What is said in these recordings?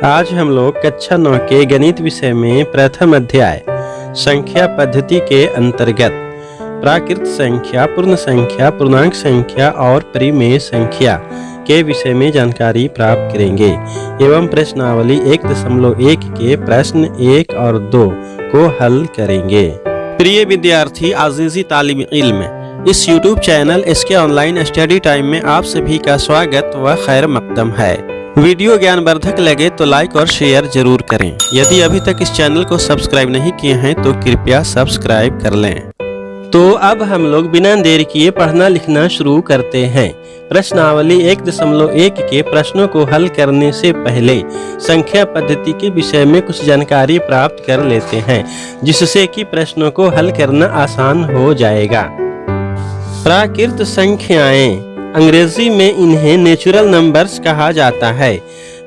आज हम लोग कक्षा 9 के गणित विषय में प्रथम अध्याय संख्या पद्धति के अंतर्गत प्राकृत संख्या, पूर्ण संख्या, पूर्णांक संख्या और परिमेय संख्या के विषय में जानकारी प्राप्त करेंगे एवं प्रश्नावली 1.1 के प्रश्न 1 और 2 को हल करेंगे। प्रिय विद्यार्थी, आजीज़ी तालिब इल्म, इस YouTube चैनल इसके ऑनलाइन स्टडी टाइम में आप सभी का स्वागत व खैर मकदम है। वीडियो ज्ञानवर्धक लगे तो लाइक और शेयर जरूर करें। यदि अभी तक इस चैनल को सब्सक्राइब नहीं किए हैं तो कृपया सब्सक्राइब कर लें। तो अब हम लोग बिना देर किए पढ़ना लिखना शुरू करते हैं। प्रश्नावली 1.1 के प्रश्नों को हल करने से पहले संख्या पद्धति के विषय में कुछ जानकारी प्राप्त कर लेते हैं, जिससे कि प्रश्नों को हल करना आसान हो जाएगा। प्राकृत संख्याएं, अंग्रेजी में इन्हें नेचुरल नंबर्स कहा जाता है।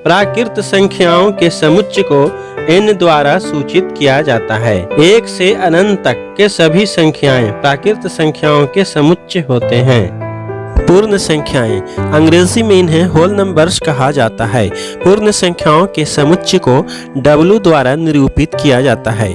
प्राकृत संख्याओं के समुच्चय को n द्वारा सूचित किया जाता है। 1 से अनंत तक के सभी संख्याएं प्राकृत संख्याओं के समुच्चय होते हैं। पूर्ण संख्याएं, अंग्रेजी में इन्हें होल नंबर्स कहा जाता है। पूर्ण संख्याओं के समुच्चय को W द्वारा निरूपित किया जाता है।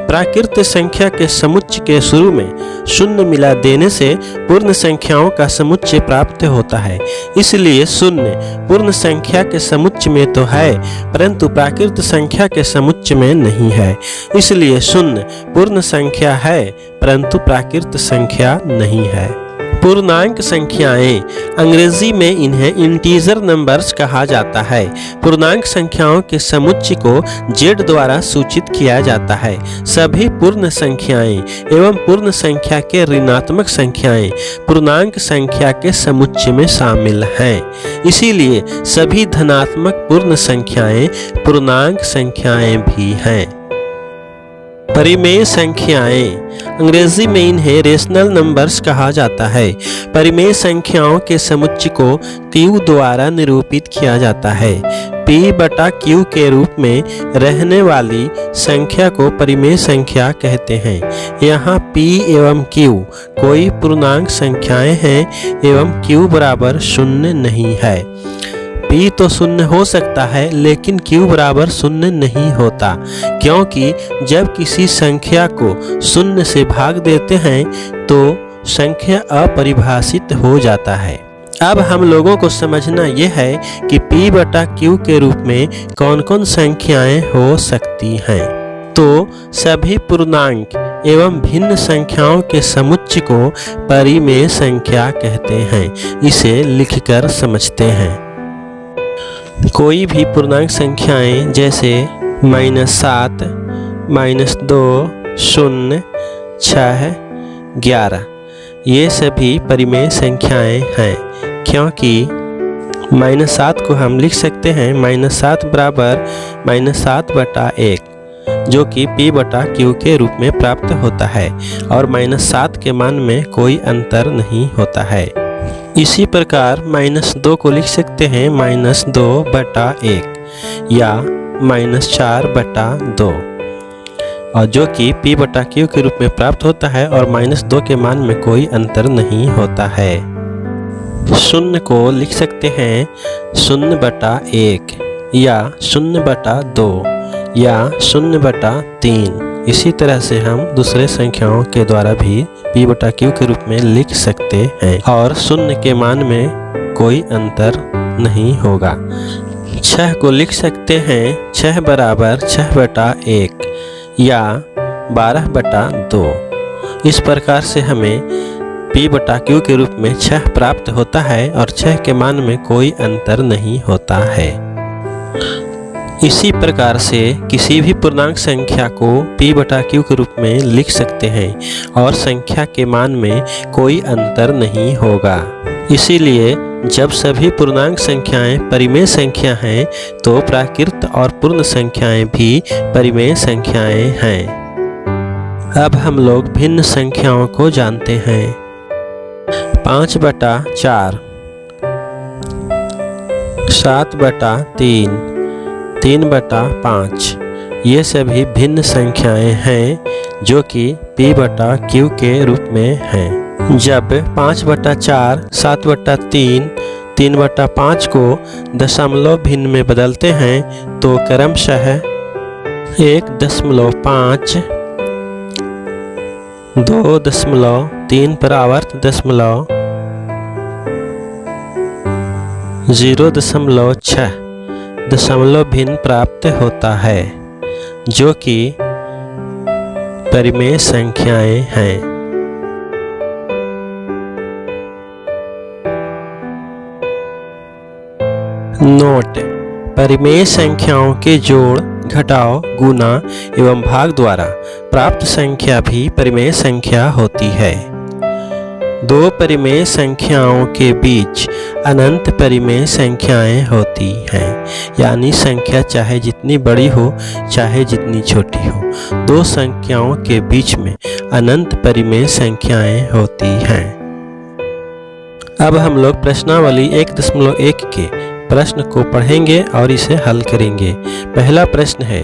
प्राकृत संख्या के समुच्चय के शुरू में शून्य मिला देने से पूर्ण संख्याओं का समुच्चय प्राप्त होता है। इसलिए शून्य पूर्ण संख्या के समुच्चय में तो है, परंतु प्राकृत संख्या के समुच्चय में नहीं है। इसलिए शून्य पूर्ण संख्या है, परंतु प्राकृत संख्या नहीं है। पूर्णांक संख्याएं, अंग्रेजी में इन्हें इंटीजर नंबर्स कहा जाता है। पूर्णांक संख्याओं के समुच्चय को Z द्वारा सूचित किया जाता है। सभी पूर्ण संख्याएं एवं पूर्ण संख्या के ऋणात्मक संख्याएं पूर्णांक संख्या के समुच्चय में शामिल हैं। इसीलिए सभी धनात्मक पूर्ण संख्याएं पूर्णांक संख्याएं भी हैं। परिमेय संख्याएं, अंग्रेजी में इन्हें रेशनल नंबर्स कहा जाता है। परिमेय संख्याओं के समुच्चय को Q द्वारा निरूपित किया जाता है। P/Q के रूप में रहने वाली संख्या को परिमेय संख्या कहते हैं। यहाँ P एवं Q कोई पूर्णांक संख्याएं हैं एवं Q बराबर शून्य नहीं है। P तो शून्य हो सकता है, लेकिन Q बराबर शून्य नहीं होता, क्योंकि जब किसी संख्या को शून्य से भाग देते हैं तो संख्या अपरिभाषित हो जाता है। अब हम लोगों को समझना यह है कि P/Q के रूप में कौन कौन संख्याएं हो सकती हैं। तो सभी पूर्णांक एवं भिन्न संख्याओं के समुच्चय को परिमेय संख्या कहते हैं। इसे लिखकर समझते हैं। कोई भी पूर्णांक संख्याएं जैसे -7, -2, 0, 6, 11 ये सभी परिमेय संख्याएं हैं, क्योंकि -7 को हम लिख सकते हैं -7 बराबर -7/1, जो कि P/Q के रूप में प्राप्त होता है और -7 के मान में कोई अंतर नहीं होता है। इसी प्रकार -2 को लिख सकते हैं -2/1 या -4/2, और जो कि P/Q के रूप में प्राप्त होता है और -2 के मान में कोई अंतर नहीं होता है। 0 को लिख सकते हैं 0/1 या 0/2 या 0/3। इसी तरह से हम दूसरे संख्याओं के द्वारा भी P/Q के रूप में लिख सकते हैं और 0 के मान में कोई अंतर नहीं होगा। 6 को लिख सकते हैं 6 बराबर 6/1 या 12/2। इस प्रकार से हमें P/Q के रूप में 6 प्राप्त होता है और 6 के मान में कोई अंतर नहीं होता है। इसी प्रकार से किसी भी पूर्णांक संख्या को P/Q के रूप में लिख सकते हैं और संख्या के मान में कोई अंतर नहीं होगा। इसीलिए जब सभी पूर्णांक संख्याएं परिमेय संख्या हैं तो प्राकृत और पूर्ण संख्याएं भी परिमेय संख्याएं हैं। अब हम लोग भिन्न संख्याओं को जानते हैं। 5/4, 7/3, 3/5 ये सभी भिन्न संख्याएं हैं जो कि P/Q के रूप में हैं। जब 5/4, 7/3, 3/5 को दशमलव भिन्न में बदलते हैं तो क्रमशः 1.5, 2.3 पर आवर्त दशमलव, 0.6 दशमलव भिन्न प्राप्त होता है, जो कि परिमेय संख्याएं हैं। नोट: परिमेय संख्याओं के जोड़, घटाव, गुणा एवं भाग द्वारा प्राप्त संख्या भी परिमेय संख्या होती है। दो परिमेय संख्याओं के बीच अनंत परिमेय संख्याएं होती हैं, यानी संख्या चाहे जितनी बड़ी हो चाहे जितनी छोटी हो, दो संख्याओं के बीच में अनंत परिमेय संख्याएं होती हैं। अब हम लोग प्रश्नावली 1.1 के प्रश्न को पढ़ेंगे और इसे हल करेंगे। पहला प्रश्न है,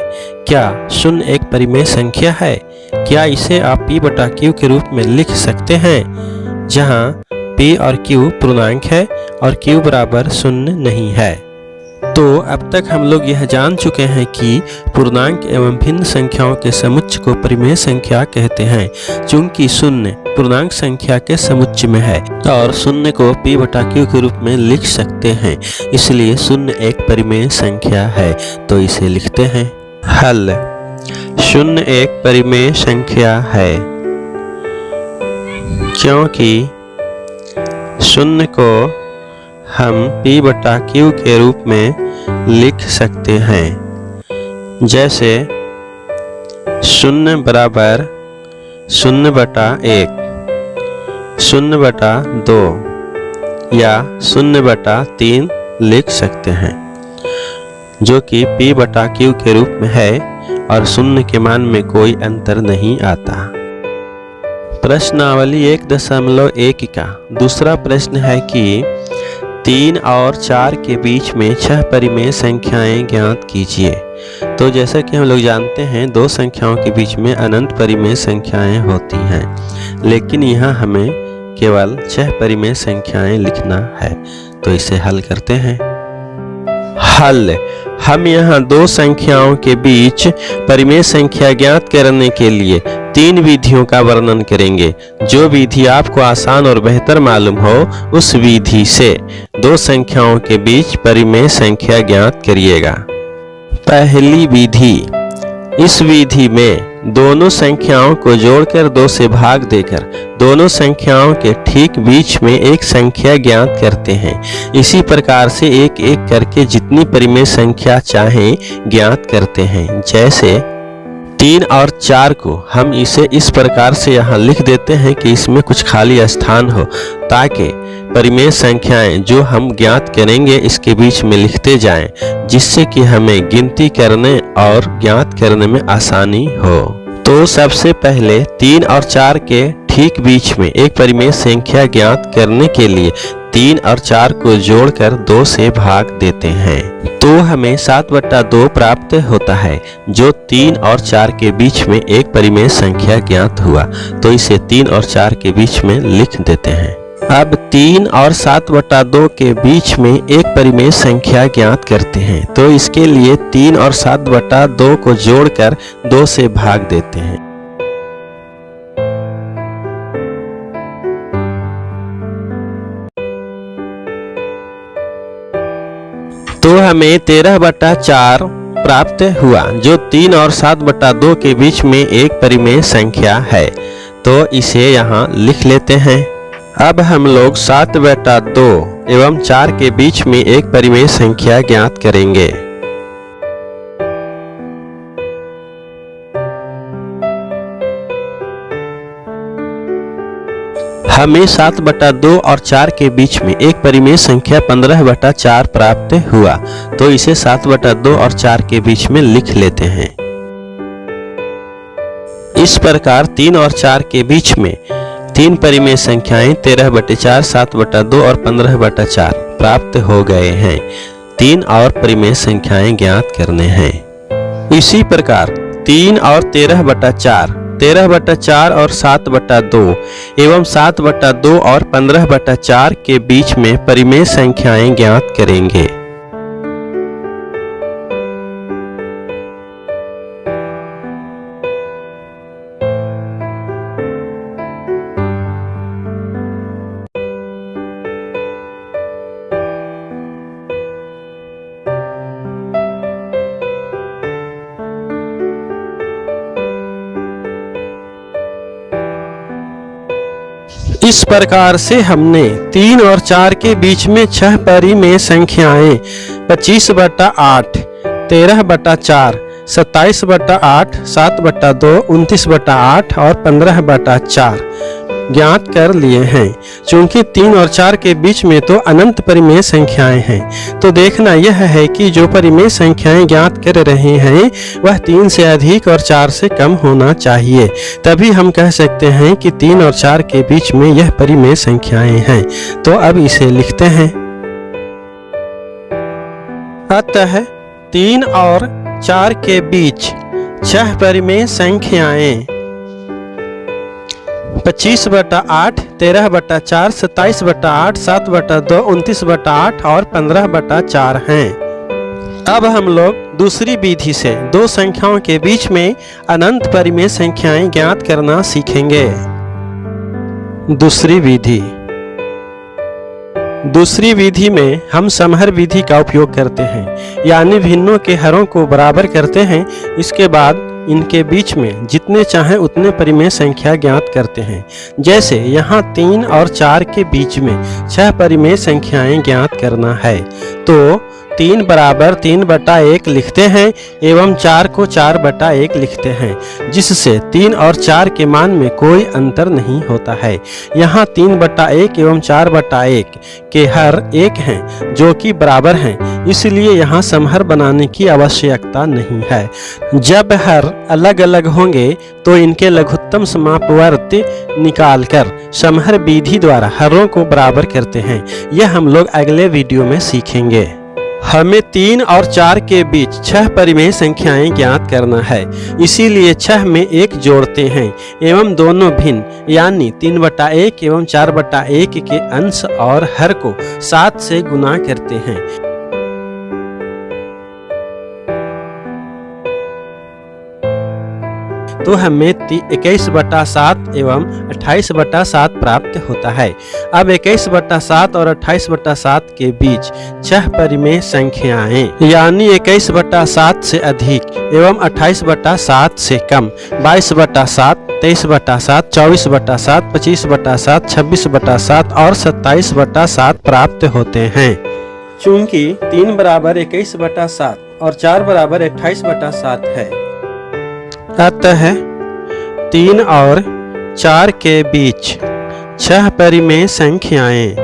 क्या 0 एक परिमेय संख्या है? क्या इसे आप p/q के रूप में लिख सकते हैं, जहां p और q पूर्णांक है और q बराबर 0 नहीं है? तो अब तक हम लोग यह जान चुके हैं कि पूर्णांक एवं भिन्न संख्याओं के समुच्चय को परिमेय संख्या कहते हैं। चूंकि 0 पूर्णांक संख्या के समुच्चय में है और 0 को p/q के रूप में लिख सकते हैं, इसलिए 0 एक परिमेय संख्या है। तो इसे लिखते हैं। हल: 0 एक परिमेय संख्या है क्योंकि 0 को हम p/q के रूप में लिख सकते हैं, जैसे 0 बराबर 0/1, 0/2 या 0/3 लिख सकते हैं, जो कि p/q के रूप में है और 0 के मान में कोई अंतर नहीं आता। प्रश्नावली 1.1 का दूसरा प्रश्न है कि 3 और 4 के बीच में 6 परिमेय संख्याएं ज्ञात कीजिए। तो जैसा कि हम लोग जानते हैं, दो संख्याओं के बीच में अनंत परिमेय संख्याएं होती हैं, लेकिन यहाँ हमें केवल 6 परिमेय संख्याएं लिखना है। तो इसे हल करते हैं। हल: हम यहाँ दो संख्याओं के बीच परिमेय संख्या ज्ञात करने के लिए 3 विधियों का वर्णन करेंगे। जो विधि आपको आसान और बेहतर मालूम हो, उस विधि से दो संख्याओं के बीच परिमेय संख्या ज्ञात करिएगा। पहली विधि: इस विधि में दोनों संख्याओं को जोड़कर 2 से भाग देकर दोनों संख्याओं के ठीक बीच में एक संख्या ज्ञात करते हैं। इसी प्रकार से एक एक करके जितनी परिमेय संख्या चाहें ज्ञात करते हैं। जैसे 3 और 4 को हम इसे इस प्रकार से यहाँ लिख देते हैं कि इसमें कुछ खाली स्थान हो, ताकि परिमेय संख्याएं जो हम ज्ञात करेंगे इसके बीच में लिखते जाएं, जिससे कि हमें गिनती करने और ज्ञात करने में आसानी हो। तो सबसे पहले 3 और 4 के ठीक बीच में एक परिमेय संख्या ज्ञात करने के लिए 3 और 4 को जोड़कर 2 से भाग देते हैं, तो हमें 7/2 प्राप्त होता है, जो 3 और 4 के बीच में एक परिमेय संख्या ज्ञात हुआ। तो इसे 3 और 4 के बीच में लिख देते हैं। अब 3 और 7/2 के बीच में एक परिमेय संख्या ज्ञात करते हैं, तो इसके लिए 3 और 7/2 को जोड़कर 2 से भाग देते हैं। तो हमें 13/4 प्राप्त हुआ, जो 3 और 7/2 के बीच में एक परिमेय संख्या है। तो इसे यहाँ लिख लेते हैं। अब हम लोग 7/2 एवं 4 के बीच में एक परिमेय संख्या ज्ञात करेंगे। हमें 7/2 और 4 के बीच में एक परिमेय संख्या 15/4 प्राप्त हुआ, तो इसे 7/2 और 4 के बीच में लिख लेते हैं। इस प्रकार 3 और 4 के बीच में 3 परिमेय संख्याएं 13/4, 7/2 और 15/4 प्राप्त हो गए हैं। 3 और परिमेय संख्याएं ज्ञात करने हैं। इसी प्रकार 3 और 13/4 13/4 और 7/2 एवं 7/2 और 15/4 के बीच में परिमेय संख्याएं ज्ञात करेंगे। इस प्रकार से हमने 3 और 4 के बीच में 6 परिमेय संख्याएं 25/8, 13/4, 27/8, 7/2, 29/8 और 15/4 ज्ञात कर लिए हैं। चूंकि 3 और 4 के बीच में तो अनंत परिमेय संख्याएं हैं, तो देखना यह है कि जो परिमेय संख्याएं ज्ञात कर रहे हैं वह 3 से अधिक और 4 से कम होना चाहिए, तभी हम कह सकते हैं कि 3 और 4 के बीच में यह परिमेय संख्याएं हैं। तो अब इसे लिखते हैं। अतः 3 और 4 के बीच 6 परिमेय संख्याएं 25/8, 13/4, 27/8, 7/2, 29/8 और 15/4 हैं। अब हम लोग दूसरी विधि से दो संख्याओं के बीच में अनंत परिमेय संख्याएं ज्ञात करना सीखेंगे। दूसरी विधि में हम समहर विधि का उपयोग करते हैं, यानी भिन्नों के हरों को बराबर करते हैं। इसके बाद इनके बीच में जितने चाहें उतने परिमेय संख्या ज्ञात करते हैं। जैसे यहाँ 3 और 4 के बीच में 6 परिमेय संख्याएं ज्ञात करना है, तो 3 बराबर 3/1 लिखते हैं एवं 4 को 4/1 लिखते हैं, जिससे 3 और 4 के मान में कोई अंतर नहीं होता है। यहाँ 3/1 एवं 4/1 के हर 1 हैं जो कि बराबर हैं, इसलिए यहाँ समहर बनाने की आवश्यकता नहीं है। जब हर अलग अलग होंगे तो इनके लघुत्तम समापवर्ती निकालकर समहर विधि द्वारा हरों को बराबर करते हैं। यह हम लोग अगले वीडियो में सीखेंगे। हमें 3 और 4 के बीच 6 परिमेय संख्याएं ज्ञात करना है, इसीलिए 6 में 1 जोड़ते हैं एवं दोनों भिन्न यानी 3/1 एवं 4/1 के अंश और हर को 7 से गुना करते हैं। तो हमें 21/7 एवं 28/7 प्राप्त होता है। अब 21/7 और 28/7 के बीच 6 परिमेय संख्याएं यानी 21/7 से अधिक एवं 28/7 से कम 22/7, 23/7, 24/7, 25/7, 26/7 और 27/7 प्राप्त होते हैं। चूंकि 3 बराबर 21/7 और 4 बराबर 28/7 है, अतः 3 और 4 के बीच 6 परिमेय संख्याएं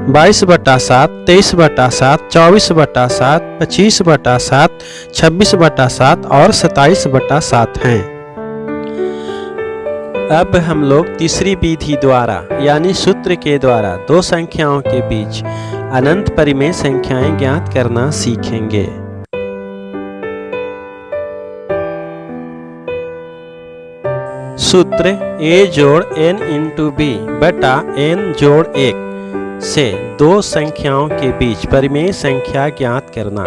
22/7, 23/7, 24/7, 25/7, 26/7 और 27/7 हैं। अब हम लोग तीसरी विधि द्वारा यानी सूत्र के द्वारा दो संख्याओं के बीच अनंत परिमेय संख्याएं ज्ञात करना सीखेंगे। सूत्र a जोड़ n इंटू b बटा n जोड़ 1 से दो संख्याओं के बीच परिमेय संख्या ज्ञात करना।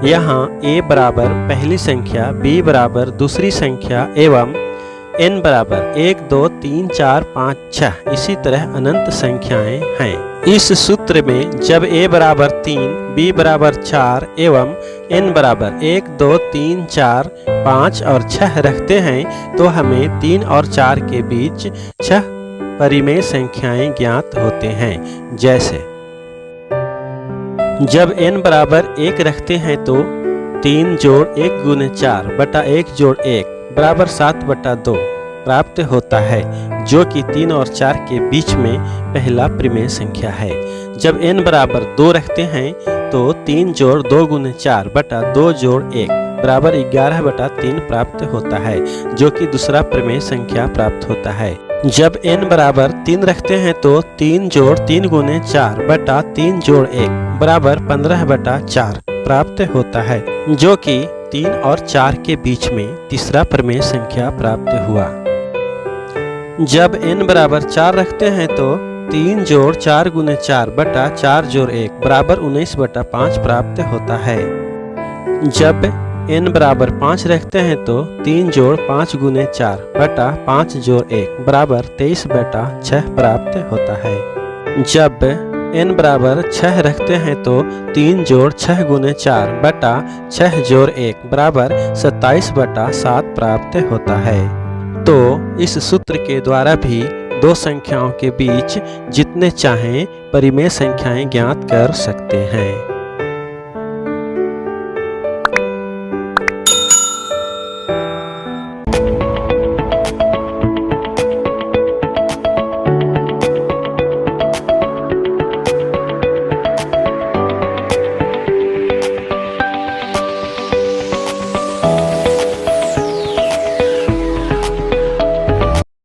यहाँ a बराबर पहली संख्या, b बराबर दूसरी संख्या एवं n बराबर 1, 2, 3, 4, 5, 6 इसी तरह अनंत संख्याएं हैं। इस सूत्र में जब a बराबर 3, b बराबर 4 एवं n बराबर 1, 2, 3, 4, 5 और 6 रखते हैं, तो हमें 3 और 4 के बीच 6 परिमेय संख्याएं ज्ञात होते हैं। जैसे जब n बराबर 1 रखते हैं तो 3 जोड़ 1 गुने 4 बटा 1 जोड़ 1 बराबर 7/2 प्राप्त होता है, जो कि 3 और 4 के बीच में पहला परिमेय संख्या है। जब n बराबर 2 रखते हैं तो 3 जोड़ 2 गुने 4 बटा 2 जोड़ 1 बराबर 11/3 प्राप्त होता है, जो कि दूसरा परिमेय संख्या प्राप्त होता है। जब n बराबर 3 रखते हैं तो 3 जोड़ 3 गुने 4 बटा 3 जोड़ 1 बराबर 15/4 प्राप्त होता है, जो कि 3 और 4 के बीच में तीसरा प्रमेय संख्या प्राप्त हुआ। जब n बराबर 4 रखते हैं तो 3 जोड़ 4 गुने 4 बटा 4 जोड़ 1 बराबर 19 बटा 5 प्राप्त होता है। जब n बराबर 5 रखते हैं तो 3 जोड़ 5 गुने 4 बटा 5 जोड़ 1 बराबर 23 बटा 6 प्राप्त होता है। जब n बराबर 6 रखते हैं तो 3 जोड़ 6 गुने 4 बटा 6 जोड़ 1 बराबर 27 बटा 7 प्राप्त होता है। तो इस सूत्र के द्वारा भी दो संख्याओं के बीच जितने चाहें परिमेय संख्याएं ज्ञात कर सकते हैं।